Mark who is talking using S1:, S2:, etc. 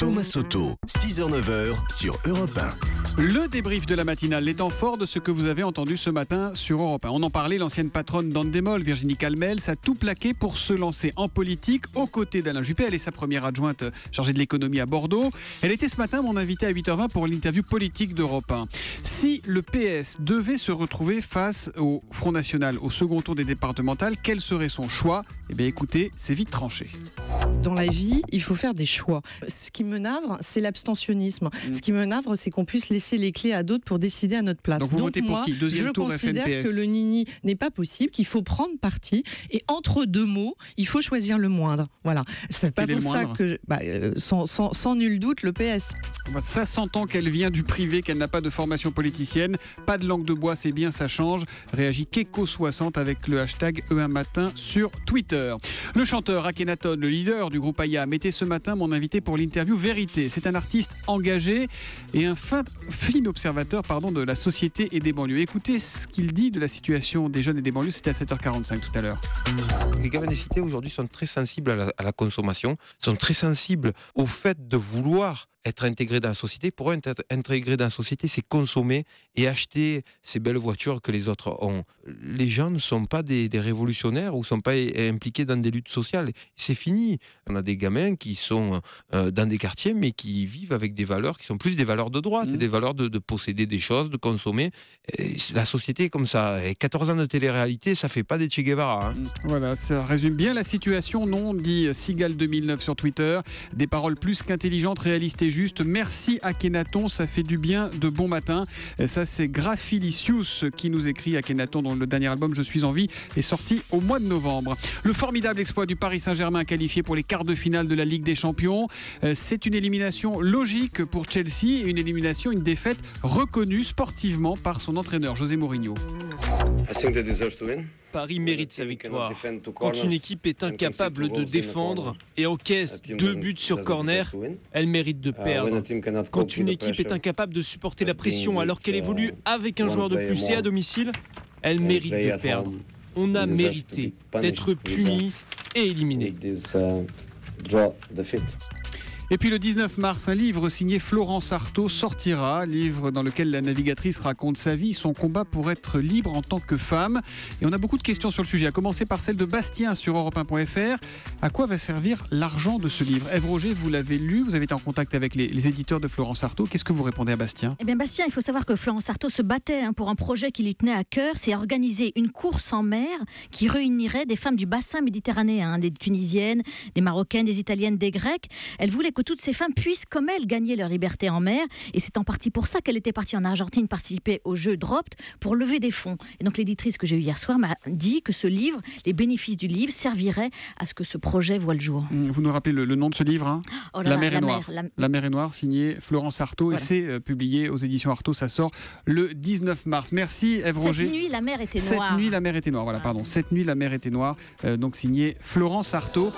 S1: Thomas Soto, 6h-9h sur Europe 1.
S2: Le débrief de la matinale, les temps forts de ce que vous avez entendu ce matin sur Europe 1. On en parlait, l'ancienne patronne d'Andemol, Virginie Calmels, a tout plaqué pour se lancer en politique aux côtés d'Alain Juppé. Elle est sa première adjointe chargée de l'économie à Bordeaux. Elle était ce matin mon invitée à 8h20 pour l'interview politique d'Europe 1. Si le PS devait se retrouver face au Front National au second tour des départementales, quel serait son choix ? Eh bien écoutez, c'est vite tranché.
S3: Dans la vie, il faut faire des choix. Ce qui me navre, c'est l'abstentionnisme. Ce qui me navre, c'est qu'on puisse laisser les clés à d'autres pour décider à notre place.
S2: Donc vous votez pour qui ? Deuxième tour,
S3: je considère
S2: FNPS.
S3: que le nini n'est pas possible, qu'il faut prendre parti. Et entre deux mots, il faut choisir le moindre. Voilà. C'est pas
S2: Quel est
S3: pour
S2: le
S3: ça
S2: moindre ?
S3: que, sans nul doute, le PS.
S2: Ça s'entend qu'elle vient du privé, qu'elle n'a pas de formation politicienne. Pas de langue de bois, c'est bien, ça change. Réagit Keiko60 avec le hashtag E1matin sur Twitter. Le chanteur Akhenaton, le leader du groupe IAM, était ce matin mon invité pour l'interview Vérité. C'est un artiste engagé et un fin observateur de la société et des banlieues. Écoutez ce qu'il dit de la situation des jeunes et des banlieues. C'était à 7h45 tout à l'heure.
S4: Les gamins des cités aujourd'hui sont très sensibles à la consommation, sont très sensibles au fait de vouloir être intégrés dans la société. Pour eux, être intégrés dans la société, c'est consommer et acheter ces belles voitures que les autres ont. Les gens ne sont pas des révolutionnaires ou ne sont pas impliqués dans des luttes sociales. C'est fini. On a des gamins qui sont dans des quartiers, mais qui vivent avec des valeurs qui sont plus des valeurs de droite, des valeurs de posséder des choses, de consommer. Et la société est comme ça. Et 14 ans de télé-réalité, ça ne fait pas des Che Guevara. Hein.
S2: Voilà, ça résume bien la situation, non ? Dit Sigal 2009 sur Twitter. Des paroles plus qu'intelligentes, réalistes et juste. Merci Akhenaton, ça fait du bien de bon matin. Ça c'est Graphilicius qui nous écrit. Akhenaton dont le dernier album Je suis en vie est sorti au mois de novembre. Le formidable exploit du Paris Saint-Germain qualifié pour les quarts de finale de la Ligue des Champions. C'est une élimination logique pour Chelsea, une défaite reconnue sportivement par son entraîneur José Mourinho.
S5: Paris mérite sa victoire. Quand une équipe est incapable de défendre et encaisse 2 buts sur corner, elle mérite de perdre. Quand une équipe est incapable de supporter la pression alors qu'elle évolue avec un joueur de plus et à domicile, elle mérite de perdre. On a mérité d'être puni et éliminé.
S2: Et puis le 19 mars, un livre signé Florence Artaud sortira, livre dans lequel la navigatrice raconte sa vie, son combat pour être libre en tant que femme. Et on a beaucoup de questions sur le sujet, à commencer par celle de Bastien sur europe1.fr. À quoi va servir l'argent de ce livre ? Ève Roger, vous l'avez lu, vous avez été en contact avec les éditeurs de Florence Artaud. Qu'est-ce que vous répondez à Bastien ?
S6: Eh bien Bastien, il faut savoir que Florence Artaud se battait pour un projet qui lui tenait à cœur, c'est organiser une course en mer qui réunirait des femmes du bassin méditerranéen, des Tunisiennes, des Marocaines, des Italiennes, des Grecques. Elle voulait que toutes ces femmes puissent, comme elles, gagner leur liberté en mer. Et c'est en partie pour ça qu'elle était partie en Argentine participer au jeu Dropt pour lever des fonds. Et donc l'éditrice que j'ai eue hier soir m'a dit que ce livre, les bénéfices du livre serviraient à ce que ce projet voit le jour.
S2: Vous nous rappelez le nom de ce livre, hein ? La mer est noire. La mer est noire, signé Florence Artaud. Voilà. Et c'est publié aux éditions Artaud. Ça sort le 19 mars. Merci Ève Roger.
S6: Cette nuit, la mer était noire.
S2: Cette nuit, la mer était noire. Voilà, pardon. Cette nuit, la mer était noire. Donc signé Florence Artaud.